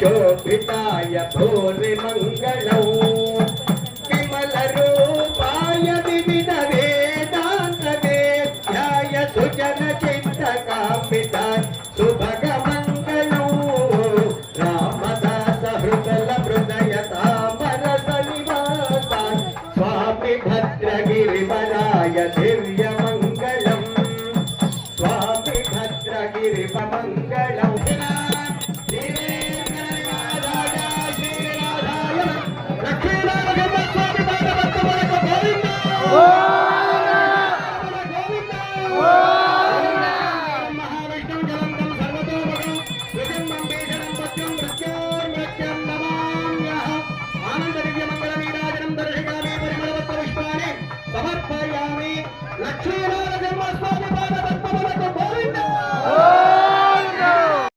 शोभिताय भूर्विमङ्गलौ विमलरूपाय विविध वेदान्तवेद्याय सुजनचित्तकामिताय सुभगमङ्गलौ रामदास हृदल हृदयतामरसनिवासाय स्वामि भद्रगिरिवराय दिव्यमङ्गलम् स्वामि भद्रगिरिवमङ्गलम् समर्पयामि